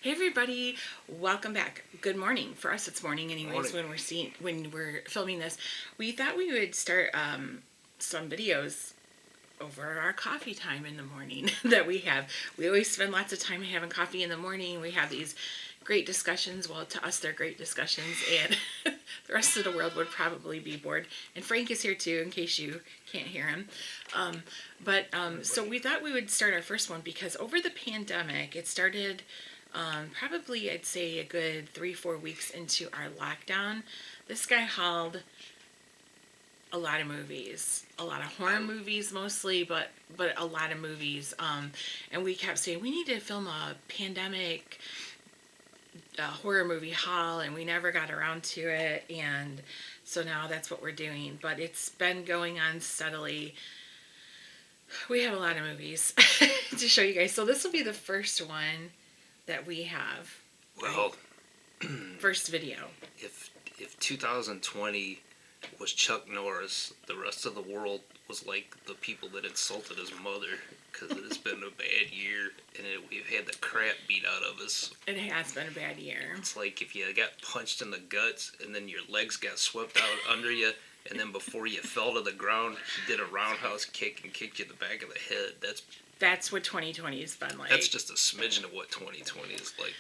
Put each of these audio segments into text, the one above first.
Hey everybody, welcome back. Good morning. For us it's morning anyways. Morning. When we're filming this. We thought we would start some videos over our coffee time in the morning that we have. We always spend lots of time having coffee in the morning. We have these great discussions. Well, to us they're great discussions, and the rest of the world would probably be bored. And Frank is here too, in case you can't hear him. So we thought we would start our first one because over the pandemic, it started probably I'd say a good 3-4 weeks into our lockdown. This guy hauled a lot of movies, a lot of horror movies mostly, but a lot of movies. And we kept saying we need to film a pandemic horror movie haul, and we never got around to it. And so now that's what we're doing. But it's been going on steadily. We have a lot of movies to show you guys. So this will be the first one that we have. Well, First video. if 2020 was Chuck Norris, the rest of the world was like the people that insulted his mother, because it has been a bad year and we've had the crap beat out of us. It has been a bad year. It's like if you got punched in the guts and then your legs got swept out under you, and then before you fell to the ground, he did a roundhouse kick and kicked you in the back of the head. That's what 2020 has been like. That's just a smidgen of what 2020 is like.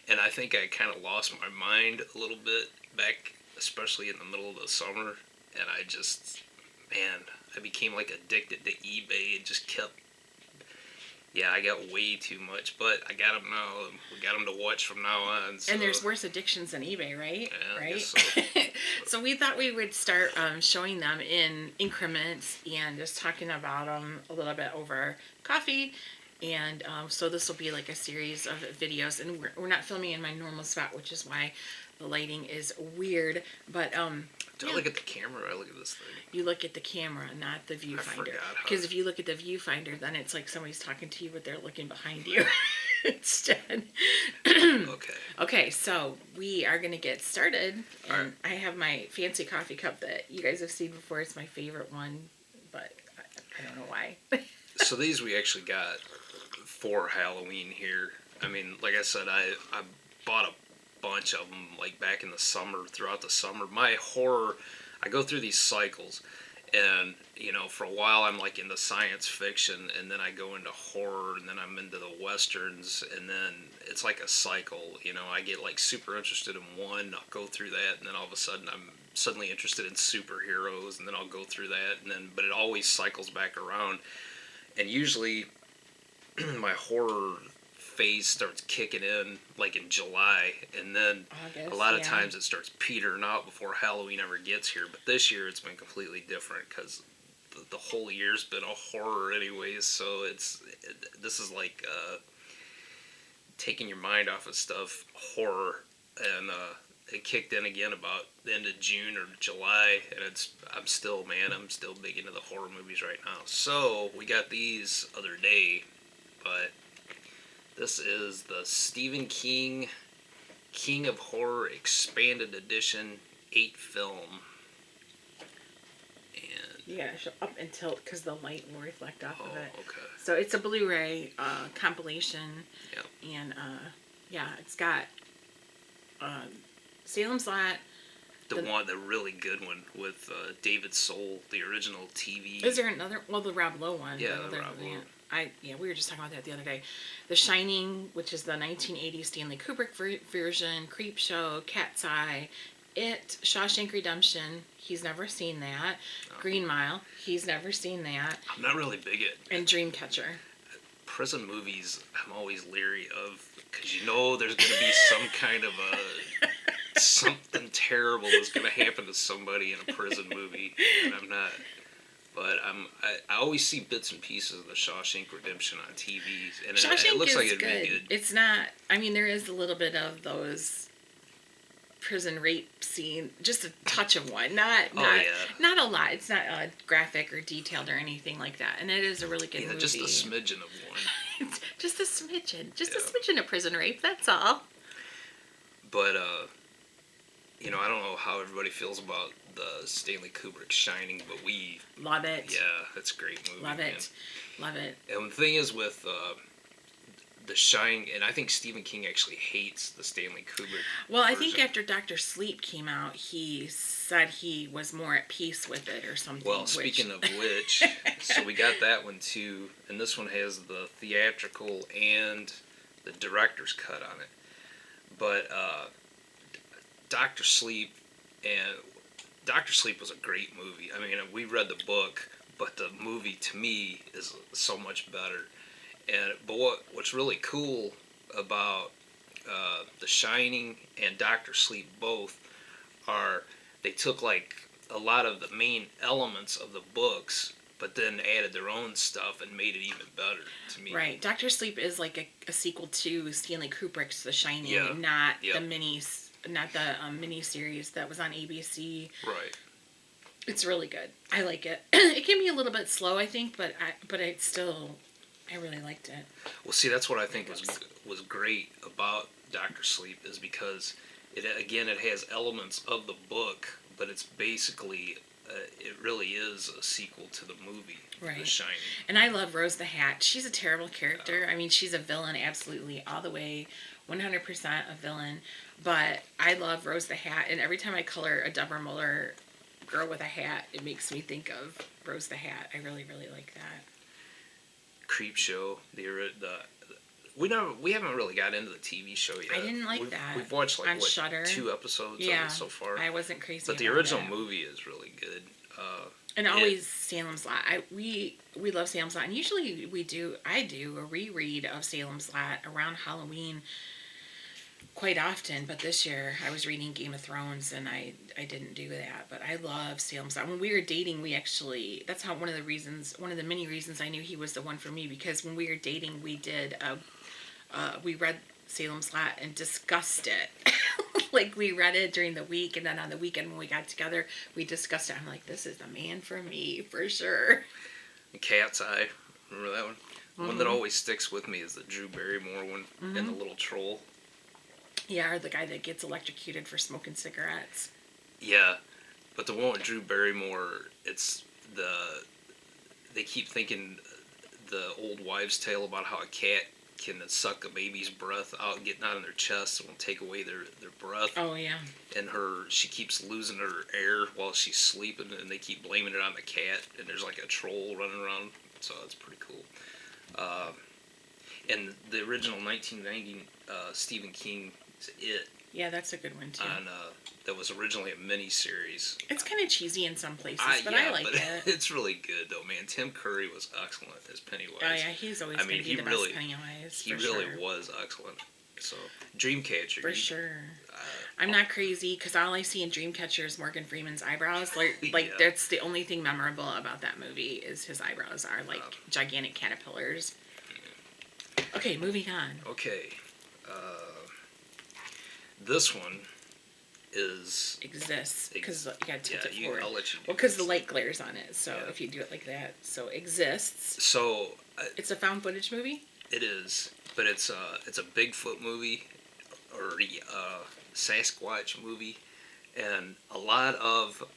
And I think I kind of lost my mind a little bit back, especially in the middle of the summer. And I became like addicted to eBay and just kept, I got way too much. But I got them now. We got them to watch from now on. So. And there's worse addictions than eBay, right? Yeah, right? I guess so. So we thought we would start showing them in increments and just talking about them a little bit over coffee. And so this will be like a series of videos. And we're not filming in my normal spot, which is why the lighting is weird. But do I look at the camera or I look at this thing? You look at the camera, not the viewfinder. Because if you look at the viewfinder, then it's like somebody's talking to you, but they're looking behind you instead. Okay, so we are going to get started. And I have my fancy coffee cup that you guys have seen before. It's my favorite one, but I don't know why. So these we actually got for Halloween here. I mean, like I said, I bought a bunch of them like back in the summer, throughout the summer. My horror, I go through these cycles, and for a while I'm like into science fiction, and then I go into horror, and then I'm into the westerns, and then it's like a cycle. I get like super interested in one, I'll go through that, and then all of a sudden I'm suddenly interested in superheroes, and then I'll go through that, but it always cycles back around. And usually my horror phase starts kicking in like in July, and then August, a lot of times it starts petering out before Halloween ever gets here. But this year it's been completely different because the whole year's been a horror anyways. So this is like taking your mind off of stuff, horror, and it kicked in again about the end of June or July, and I'm still big into the horror movies right now. So we got these other day, but this is the Stephen King King of Horror Expanded Edition 8 film. And yeah, up until, because the light will reflect off of it. Okay. So it's a Blu-ray compilation. Yep. And it's got Salem's Lot. The really good one with David Soul, the original TV. Is there another? Well, the Rob Lowe one. Yeah, the Rob Lowe. We were just talking about that the other day. The Shining, which is the 1980 Stanley Kubrick version, Creepshow, Cat's Eye, It, Shawshank Redemption. He's never seen that. No. Green Mile. He's never seen that. I'm not really big at. And Dreamcatcher. Prison movies, I'm always leery of, because there's going to be some kind of something terrible is going to happen to somebody in a prison movie, and I'm not. But I always see bits and pieces of the Shawshank Redemption on TV, and it looks like it'd be good. It's not. I mean, there is a little bit of those prison rape scene, just a touch of one, not a lot. It's not graphic or detailed or anything like that, and it is a really good movie. Just a smidgen of one. Just a smidgen of prison rape. That's all. But I don't know how everybody feels about the Stanley Kubrick Shining, but we love it. Yeah, that's a great movie. Love it. And the thing is with The Shining, and I think Stephen King actually hates the Stanley Kubrick. Well, I version. think after Doctor Sleep came out, he said he was more at peace with it or something. Well, speaking of which, so we got that one too, and this one has the theatrical and the director's cut on it. But Doctor Sleep was a great movie. I mean, we read the book, but the movie to me is so much better. But what's really cool about The Shining and Doctor Sleep both are they took like a lot of the main elements of the books, but then added their own stuff and made it even better to me. Right. Doctor Sleep is like a sequel to Stanley Kubrick's The Shining, Yeah. not Yep. the mini series that was on ABC. Right. It's really good. I like it. It can be a little bit slow, I think, but I really liked it. Well, see, that's what I think was great about Doctor Sleep is because it has elements of the book, but it's basically it really is a sequel to the movie, Right. The Shining. And I love Rose the Hat. She's a terrible character. I mean, she's a villain absolutely all the way, 100% a villain. But I love Rose the Hat, and every time I color a Deborah Muller girl with a hat, it makes me think of Rose the Hat. I really, really like that. Creepshow, we haven't really got into the TV show yet. I didn't like that. We've watched On Shudder. 2 episodes of it so far. I wasn't crazy But the about original it. movie is really good. And always Salem's Lot. We love Salem's Lot, and usually I do a reread of Salem's Lot around Halloween quite often. But this year I was reading Game of Thrones, and I didn't do that. But I love Salem's Lot. When we were dating, that's how one of the many reasons I knew he was the one for me, because when we were dating, we read Salem's Lot and discussed it. Like, we read it during the week, and then on the weekend when we got together, we discussed it. I'm like, this is the man for me, for sure. Cat's Eye, remember that one? Mm-hmm. One that always sticks with me is the Drew Barrymore one, and the little troll. Yeah, or the guy that gets electrocuted for smoking cigarettes. Yeah, but the one with Drew Barrymore, they keep thinking the old wives' tale about how a cat can suck a baby's breath out, getting out of their chest, and will take away their breath. Oh, yeah. And she keeps losing her air while she's sleeping, and they keep blaming it on the cat, and there's like a troll running around, so it's pretty cool. And the original 1990 Stephen King It. Yeah, that's a good one, too. That was originally a mini-series. It's kind of cheesy in some places, but yeah, I like it. It's really good, though, man. Tim Curry was excellent as Pennywise. Oh, yeah, he's always going to be the best Pennywise, He really was excellent. So, Dreamcatcher. For sure. I'm not crazy, because all I see in Dreamcatcher is Morgan Freeman's eyebrows. Like that's the only thing memorable about that movie is his eyebrows are, gigantic caterpillars. Okay, moving on. Okay. This one exists because you gotta tilt it forward. I'll let you do well, because the light glares on it, so if you do it like that, so exists. So it's a found footage movie. It is, but it's a Bigfoot movie or Sasquatch movie, and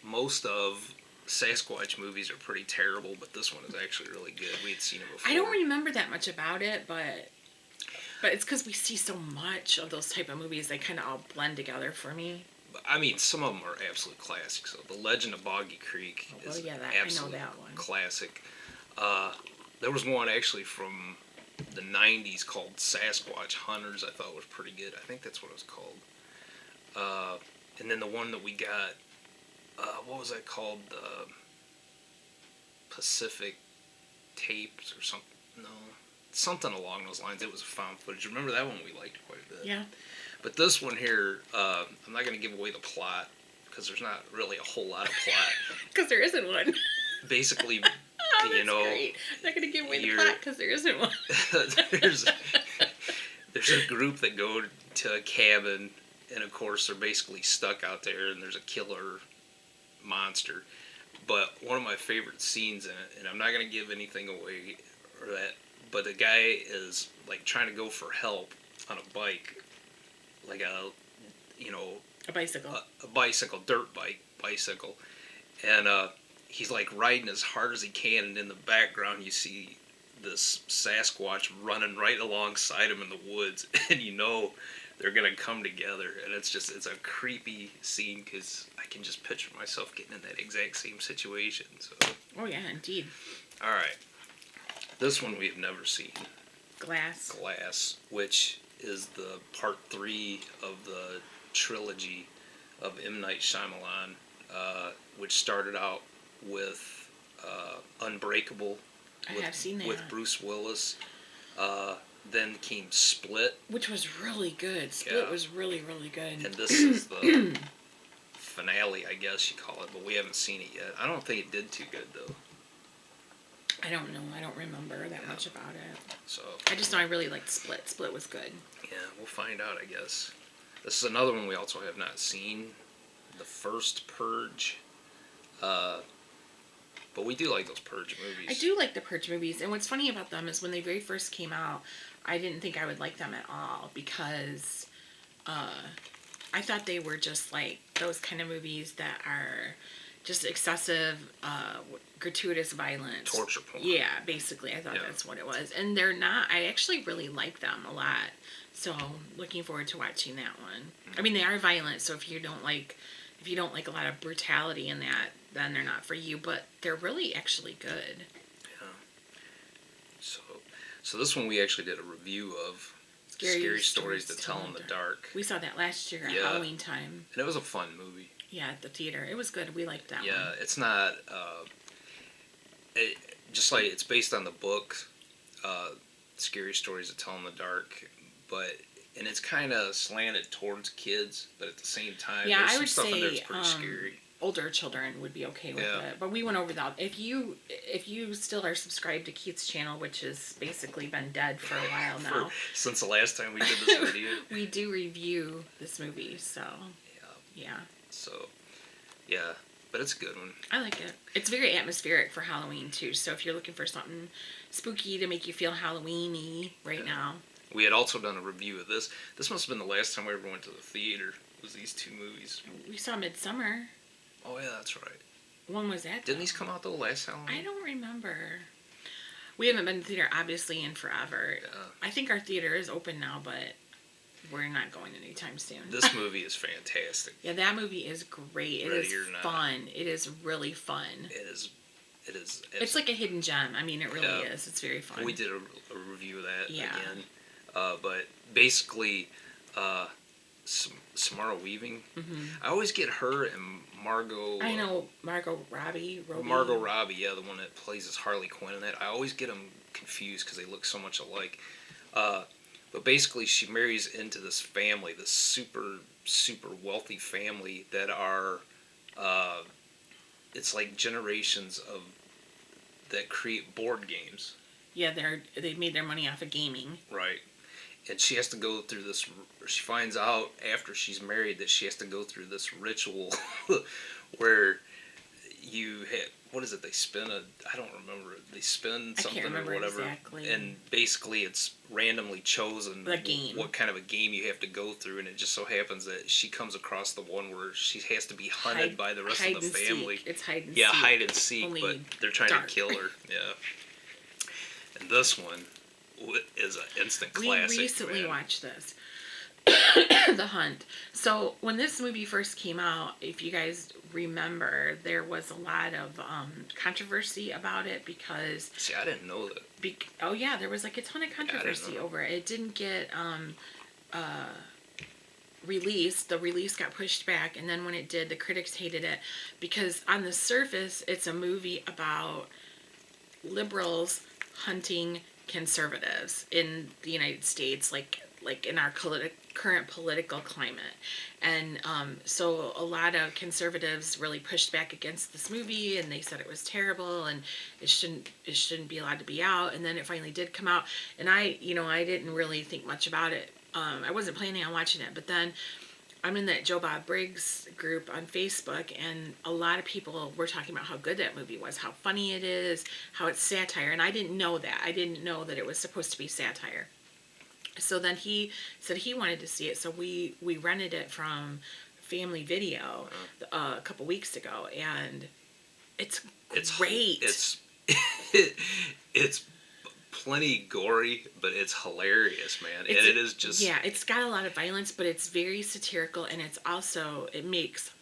most of Sasquatch movies are pretty terrible, but this one is actually really good. We had seen it before. I don't remember that much about it, but it's because we see so much of those type of movies, they kind of all blend together for me. I mean, some of them are absolute classics. So The Legend of Boggy Creek is absolute classic. There was one actually from the 90s called Sasquatch Hunters I thought was pretty good. I think that's what it was called. And then the one that we got, what was that called? Pacific Tapes or something? No. Something along those lines. It was a found footage. Remember that one? We liked quite a bit. Yeah. But this one here, I'm not going to give away the plot because there's not really a whole lot of plot. Because there isn't one. Basically, great. I'm not going to give away the plot because there isn't one. there's a group that go to a cabin, and of course they're basically stuck out there, and there's a killer monster. But one of my favorite scenes in it, and I'm not going to give anything away, but the guy is like trying to go for help on a bike, like a bicycle, dirt bicycle, and he's like riding as hard as he can, and in the background you see this Sasquatch running right alongside him in the woods, and they're gonna come together, and it's a creepy scene because I can just picture myself getting in that exact same situation. So. Oh yeah, indeed. All right, this one we've never seen. Glass, which is the part 3 of the trilogy of M. Night Shyamalan, which started out with Unbreakable. I have seen that. With Bruce Willis. Then came Split. Which was really good. Split was really, really good. And this is the finale, I guess you call it, but we haven't seen it yet. I don't think it did too good, though. I don't know. I don't remember that much about it. So I just know I really liked Split. Split was good. Yeah, we'll find out, I guess. This is another one we also have not seen. The first Purge. But we do like those Purge movies. I do like the Purge movies. And what's funny about them is when they very first came out, I didn't think I would like them at all because I thought they were just like those kind of movies that are just excessive, gratuitous violence. Torture porn. Yeah, basically. I thought that's what it was. And they're not. I actually really like them a lot. So looking forward to watching that one. I mean, they are violent, so if you don't like a lot of brutality in that, then they're not for you. But they're really actually good. Yeah. So this one we actually did a review of. Scary Stories to Tell in the Dark. We saw that last year at Halloween time. And it was a fun movie. Yeah, at the theater. It was good. We liked that one. Yeah, it's not... just like it's based on the book, Scary Stories to Tell in the Dark, and it's kind of slanted towards kids, but at the same time, there's some stuff in there that's pretty scary. Older children would be okay with it, but we went over that. If you still are subscribed to Keith's channel, which has basically been dead for a while now, since the last time we did this video, we do review this movie. So yeah. So yeah, but it's a good one. I like it. It's very atmospheric for Halloween too. So if you're looking for something spooky to make you feel Halloween-y now. We had also done a review of this. This must have been the last time we ever went to the theater. Was these two movies? We saw Midsummer. Oh yeah, that's right. When was that? Didn't these come out though last Halloween? I don't remember. We haven't been to the theater obviously in forever. Yeah. I think our theater is open now, but we're not going anytime soon. This movie is fantastic. Yeah, that movie is great. It is fun. It is really fun. It is. It's like a hidden gem. I mean, it really is. It's very fun. We did a review of that again. Yeah. But basically, Samara Weaving. Mm-hmm. I always get her and Margot. I know Margot Robbie. Margot Robbie, yeah, the one that plays as Harley Quinn in that. I always get them confused because they look so much alike. But basically, she marries into this family, this super, super wealthy family that are, it's like generations that create board games. Yeah, they made their money off of gaming. Right. And she has to go through this, she finds out after she's married that she has to go through this ritual where you hit, what is it, they spin I don't remember, they spin something or whatever. Exactly. And basically it's randomly chosen the game. What kind of a game you have to go through, and it just so happens that she comes across the one where she has to be hunted by the rest of the family. It's hide and seek. Yeah, hide and seek, Only but they're trying to kill her. Yeah. And this one is an instant classic. We recently watched this. The Hunt. So when this movie first came out, if you guys remember, there was a lot of controversy about it because... See, I didn't know that. Oh yeah, there was like a ton of controversy over it. It didn't get released. The release got pushed back, and then when it did, the critics hated it because on the surface, it's a movie about liberals hunting conservatives in the United States, like in our current political climate. And so a lot of conservatives really pushed back against this movie, and they said it was terrible and it shouldn't be allowed to be out. And then it finally did come out, and I didn't really think much about it. I wasn't planning on watching it, but then I'm in that Joe Bob Briggs group on Facebook, and a lot of people were talking about how good that movie was, how funny it is, how it's satire, and I didn't know that. I didn't know that it was supposed to be satire. So then he said he wanted to see it, so we rented it from Family Video a couple weeks ago, and it's great. It's plenty gory, but it's hilarious, man. And it is just... Yeah, it's got a lot of violence, but it's very satirical, and it's also, it makes...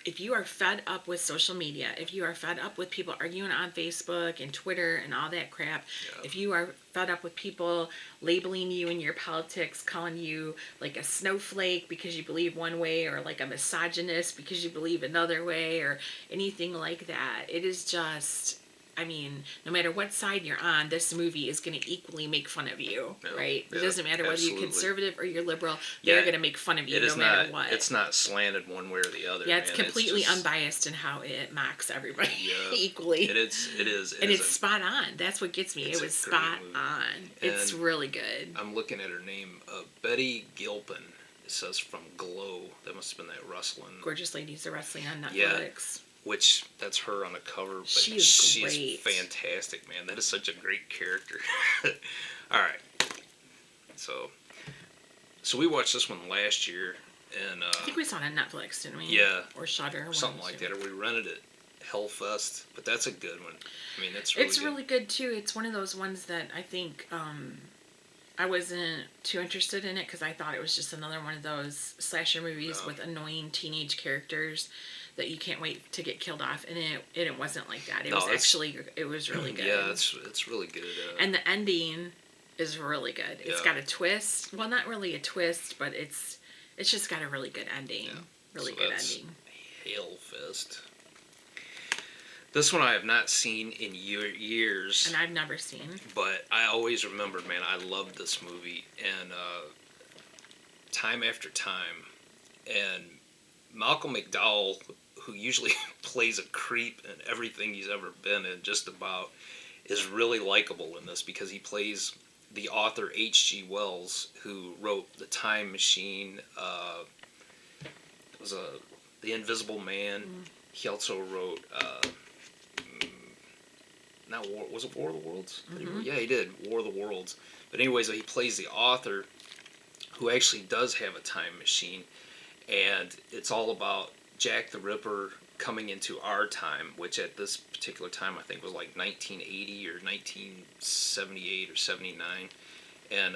If you are fed up with social media, if you are fed up with people arguing on Facebook and Twitter and all that crap, if you are fed up with people labeling you in your politics, calling you like a snowflake because you believe one way, or like a misogynist because you believe another way, or anything like that, it is just... I mean, no matter what side you're on, this movie is going to equally make fun of you, right? It doesn't matter whether you're conservative or you're liberal, they're going to make fun of you no matter what. It's not slanted one way or the other. Yeah, it's completely unbiased in how it mocks everybody equally. It is. And it's spot on. That's what gets me. It was spot on. It's really good. I'm looking at her name, Betty Gilpin. It says from Glow. That must have been that wrestling. Gorgeous Ladies Are Wrestling on Netflix. Which, that's her on the cover, but she is fantastic, man. That is such a great character. All right. So we watched this one last year, and... I think we saw it on Netflix, didn't we? Yeah. Or Shudder. Something like that, or we rented it. Hellfest, but that's a good one. I mean, it's really good, too. It's one of those ones that I think... I wasn't too interested in it because I thought it was just another one of those slasher movies with annoying teenage characters that you can't wait to get killed off, and it wasn't like that. It was really good. Yeah, it's really good. And the ending is really good. It's got a twist. Well, not really a twist, but it's just got a really good ending. Yeah. Really good ending. Hellfest. This one I have not seen in years. And I've never seen. But I always remembered, man, I loved this movie. And time after time. And Malcolm McDowell, who usually plays a creep in everything he's ever been in, just about, is really likable in this because he plays the author H.G. Wells, who wrote The Time Machine, The Invisible Man. He also wrote... was it War of the Worlds? Mm-hmm. Yeah, he did. War of the Worlds. But anyways, he plays the author who actually does have a time machine. And it's all about Jack the Ripper coming into our time, which at this particular time I think was like 1980 or 1978 or 79. And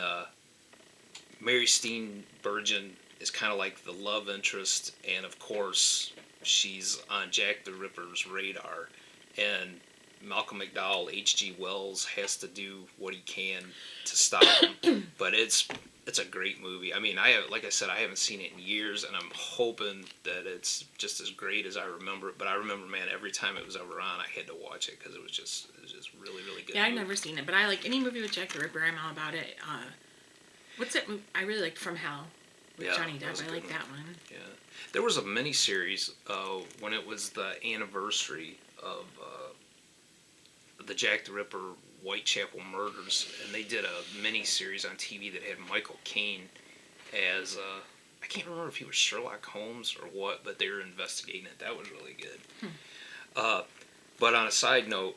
Mary Steenburgen is kind of like the love interest. And of course, she's on Jack the Ripper's radar. And Malcolm McDowell, H.G. Wells, has to do what he can to stop him. But it's a great movie. I mean, like I said, I haven't seen it in years, and I'm hoping that it's just as great as I remember it. But I remember, man, every time it was ever on, I had to watch it because it was just really, really good. Yeah, I've never seen it, but I like any movie with Jack the Ripper. I'm all about it. What's that movie? I really liked From Hell with Johnny Depp. I like that one. Yeah, there was a miniseries when it was the anniversary of the Jack the Ripper Whitechapel murders, and they did a mini-series on TV that had Michael Caine as, I can't remember if he was Sherlock Holmes or what, but they were investigating it. That was really good. But on a side note,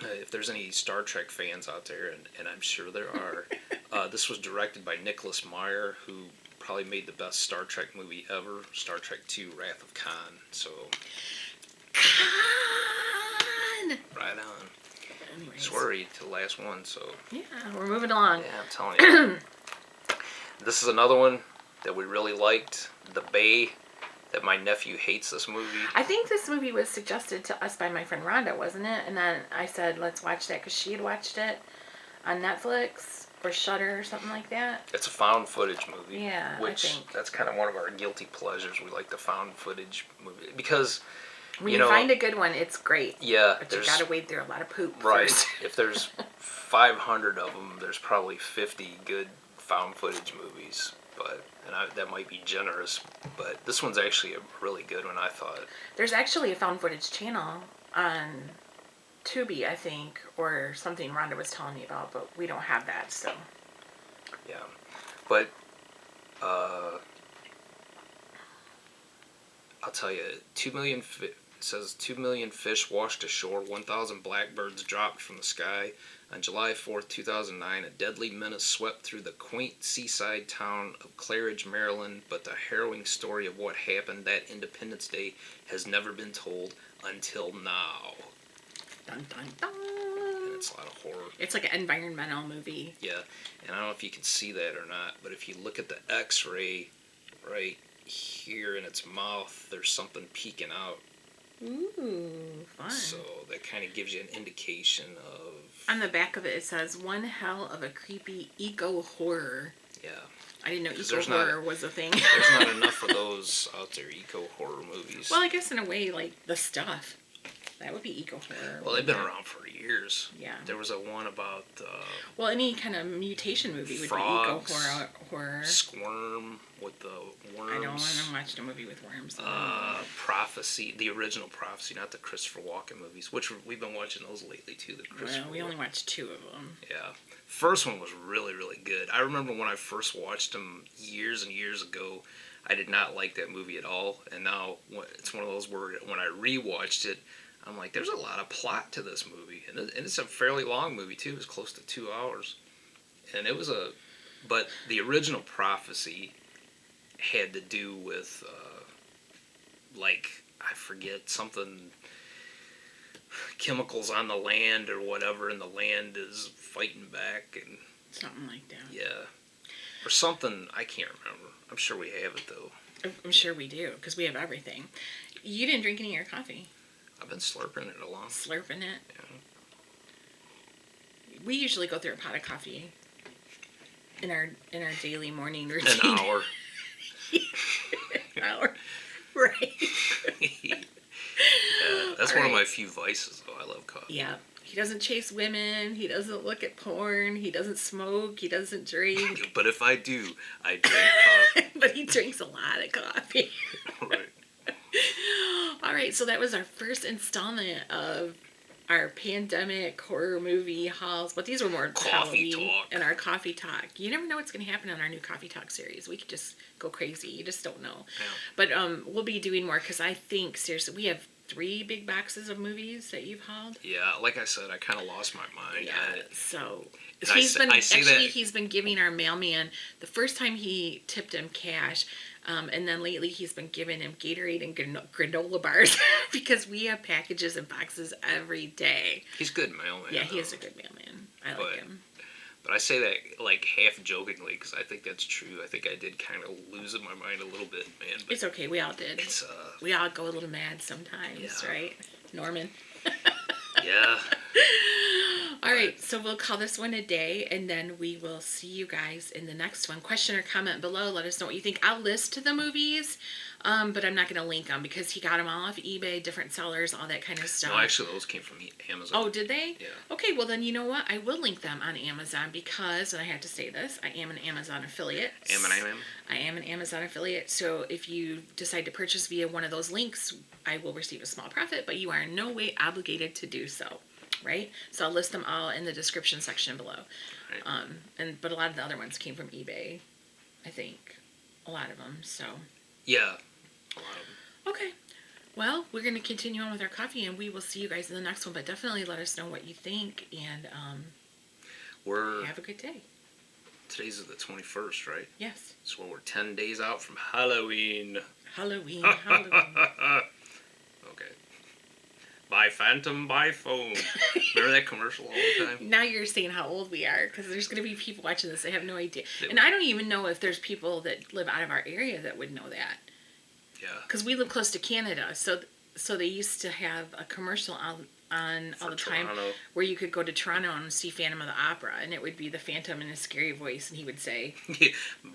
if there's any Star Trek fans out there, and I'm sure there are, this was directed by Nicholas Meyer, who probably made the best Star Trek movie ever, Star Trek II, Wrath of Khan. So... Khan! Right on. Anyways. Sorry to the last one, so... Yeah, we're moving along. Yeah, I'm telling you. This is another one that we really liked. The Bay, that my nephew hates this movie. I think this movie was suggested to us by my friend Rhonda, wasn't it? And then I said, let's watch that, because she had watched it on Netflix or Shudder or something like that. It's a found footage movie. Yeah, which I think. That's kind of one of our guilty pleasures. We like the found footage movie. Because... When you find a good one, it's great. Yeah. But you gotta wade through a lot of poop right. first. If there's 500 of them, there's probably 50 good found footage movies. That might be generous, but this one's actually a really good one, I thought. There's actually a found footage channel on Tubi, I think, or something Rhonda was telling me about, but we don't have that, so. Yeah. But, I'll tell you, 2 million... It says 2 million fish washed ashore, 1,000 blackbirds dropped from the sky. On July 4th, 2009, a deadly menace swept through the quaint seaside town of Claridge, Maryland, but the harrowing story of what happened that Independence Day has never been told until now. Dun, dun, dun. it's a lot of horror. It's like an environmental movie. Yeah, and I don't know if you can see that or not, but if you look at the X-ray right here in its mouth, there's something peeking out. Ooh, fun. So that kind of gives you an indication of... On the back of it, it says, one hell of a creepy eco-horror. Yeah. I didn't know eco-horror was a thing. There's not enough of those out there, eco-horror movies. Well, I guess in a way, like, The Stuff. That would be eco-horror. Well, they've been around for years. Yeah. There was a one about... well, any kind of mutation movie would frogs, be eco-horror. Squirm with the worms. I don't want to watch a movie with worms. Prophecy, the original Prophecy, not the Christopher Walken movies, which we've been watching those lately too. Well, we only watched 2 of them. Yeah. First one was really, really good. I remember when I first watched them years and years ago, I did not like that movie at all. And now it's one of those where when I rewatched it, I'm like, there's a lot of plot to this movie. And it's a fairly long movie too. It was close to 2 hours. And it was but the original Prophecy had to do with, like, I forget, something, chemicals on the land or whatever, and the land is fighting back, and something like that. Yeah, or something. I can't remember. I'm sure we have it though. I'm sure we do because we have everything. You didn't drink any of your coffee. I've been slurping it along. Slurping it. Yeah. We usually go through a pot of coffee in our daily morning routine. An hour. An hour. Right. Yeah, that's All one of right. my few vices, though. I love coffee. Yeah. He doesn't chase women. He doesn't look at porn. He doesn't smoke. He doesn't drink. But if I do, I drink coffee. But he drinks a lot of coffee. Right. All right, so that was our first installment of our pandemic horror movie hauls. But these were more Coffee Halloween talk. and our coffee talk. You never know what's going to happen on our new coffee talk series. We could just go crazy. You just don't know. Yeah. But we'll be doing more because I think, seriously, we have 3 big boxes of movies that you've hauled. Yeah, like I said, I kind of lost my mind. Yeah, so I say that- he's been giving our mailman, the first time he tipped him cash, and then lately he's been giving him Gatorade and granola bars because we have packages and boxes every day. He's a good mailman. Yeah, he though. is a good mailman. I like him. But I say that like half jokingly because I think that's true. I think I did kind of lose my mind a little bit, man. But It's okay, we all did. it's We all go a little mad sometimes, Yeah. right? Norman. yeah. All right, so we'll call this one a day, and then we will see you guys in the next one. Question or comment below. Let us know what you think. I'll list the movies, but I'm not going to link them because he got them all off eBay, different sellers, all that kind of stuff. No, actually, those came from Amazon. Oh, did they? Yeah. Okay, well then you know what? I will link them on Amazon because, and I have to say this, I am an Amazon affiliate. I am an Amazon affiliate, so if you decide to purchase via one of those links, I will receive a small profit, but you are in no way obligated to do so. Right? So I'll list them all in the description section below. Right. But a lot of the other ones came from eBay, I think. A lot of them, so. Yeah. A lot of them. Okay. Well, we're going to continue on with our coffee, and we will see you guys in the next one, but definitely let us know what you think, and have a good day. Today's the 21st, right? Yes. So we're 10 days out from Halloween. Halloween. Okay. Buy Phantom, buy phone. Remember that commercial all the time? Now you're saying how old we are, because there's going to be people watching this that have no idea. And I don't even know if there's people that live out of our area that would know that. Yeah. Because we live close to Canada, so they used to have a commercial on all the time Toronto. where you could go to Toronto and see Phantom of the Opera, and it would be the Phantom in a scary voice, and he would say,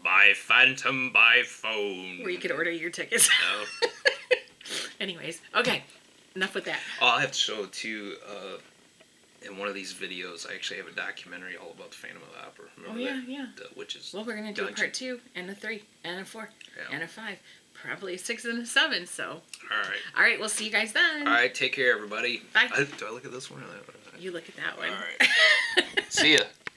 Buy Phantom, buy phone. where you could order your tickets. No. Anyways, okay, enough with that. Oh, I'll have to show it too. In one of these videos, I actually have a documentary all about the Phantom of the Opera. Remember that? Yeah. The witches. Well, we're going to do a dungeon. part 2, and a 3, and a 4, Yeah. and a 5, probably a 6 and a 7, so. All right. All right, we'll see you guys then. All right, take care, everybody. Bye. Do I look at this one or that one? You look at that one. All right. See ya.